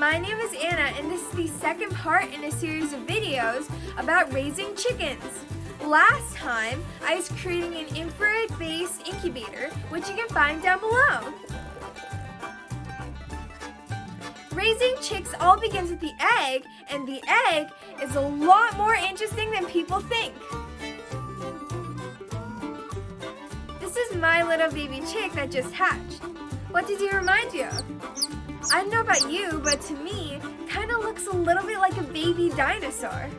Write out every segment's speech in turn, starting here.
my name is Anna, and this is the second part in a series of videos about raising chickens. Last time, I was creating an infrared-based incubator, which you can find down below. Raising chicks all begins with the egg, and the egg is a lot more interesting than people think. This is my little baby chick that just hatched. What does he remind you of? I don't know about you, but to me, it kind of looks a little bit like a baby dinosaur.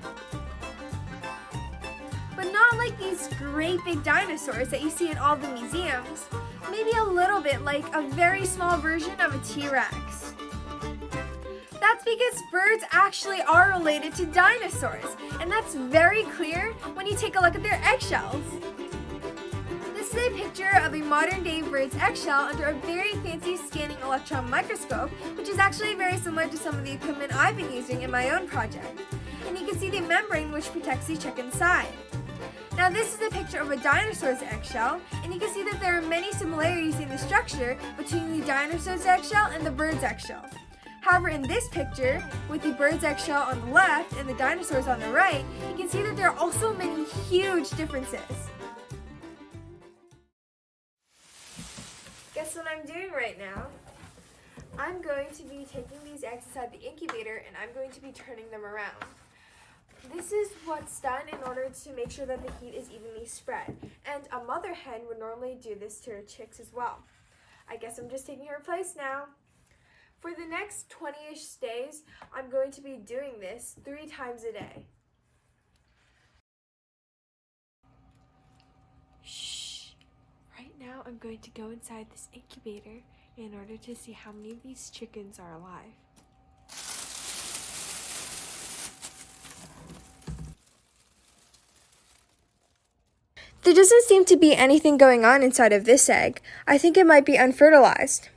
But not like these great big dinosaurs that you see in all the museums. Maybe a little bit like a very small version of a T-Rex. That's because birds actually are related to dinosaurs, and that's very clear when you take a look at their eggshells. This is a picture of a modern-day bird's eggshell under a very fancy scanning electron microscope, which is actually very similar to some of the equipment I've been using in my own project. And you can see the membrane which protects the chick inside. Now this is a picture of a dinosaur's eggshell, and you can see that there are many similarities in the structure between the dinosaur's eggshell and the bird's eggshell. However, in this picture, with the bird's eggshell on the left and the dinosaurs on the right, you can see that there are also many huge differences. Guess what I'm doing right now? I'm going to be taking these eggs inside the incubator and I'm going to be turning them around. This is what's done in order to make sure that the heat is evenly spread. And a mother hen would normally do this to her chicks as well. I guess I'm just taking her place now. For the next 20-ish days, I'm going to be doing this 3 times a day. Shh. Right now, I'm going to go inside this incubator in order to see how many of these chickens are alive. There doesn't seem to be anything going on inside of this egg. I think it might be unfertilized.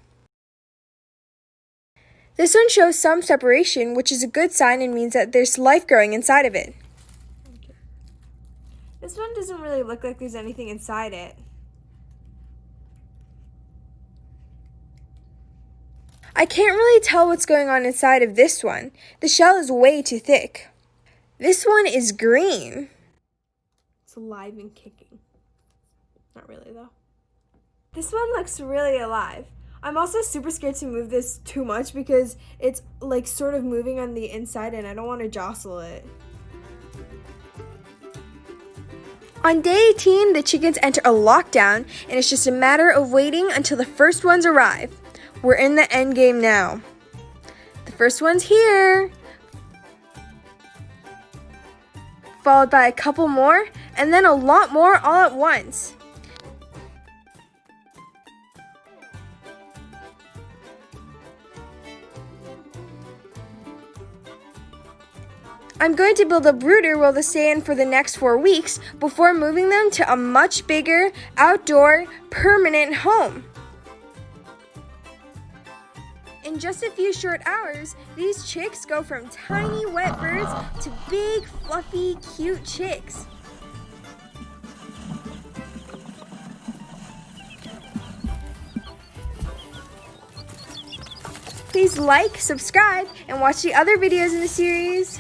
This one shows some separation, which is a good sign and means that there's life growing inside of it. Okay. This one doesn't really look like there's anything inside it. I can't really tell what's going on inside of this one. The shell is way too thick. This one is green. It's alive and kicking. Not really though. This one looks really alive. I'm also super scared to move this too much because it's like sort of moving on the inside and I don't want to jostle it. On day 18, the chickens enter a lockdown and it's just a matter of waiting until the first ones arrive. We're in the end game now. The first one's here. Followed by a couple more and then a lot more all at once. I'm going to build a brooder where they'll stay in for the next 4 weeks before moving them to a much bigger, outdoor, permanent home. In just a few short hours, these chicks go from tiny wet birds to big, fluffy, cute chicks. Please like, subscribe, and watch the other videos in the series.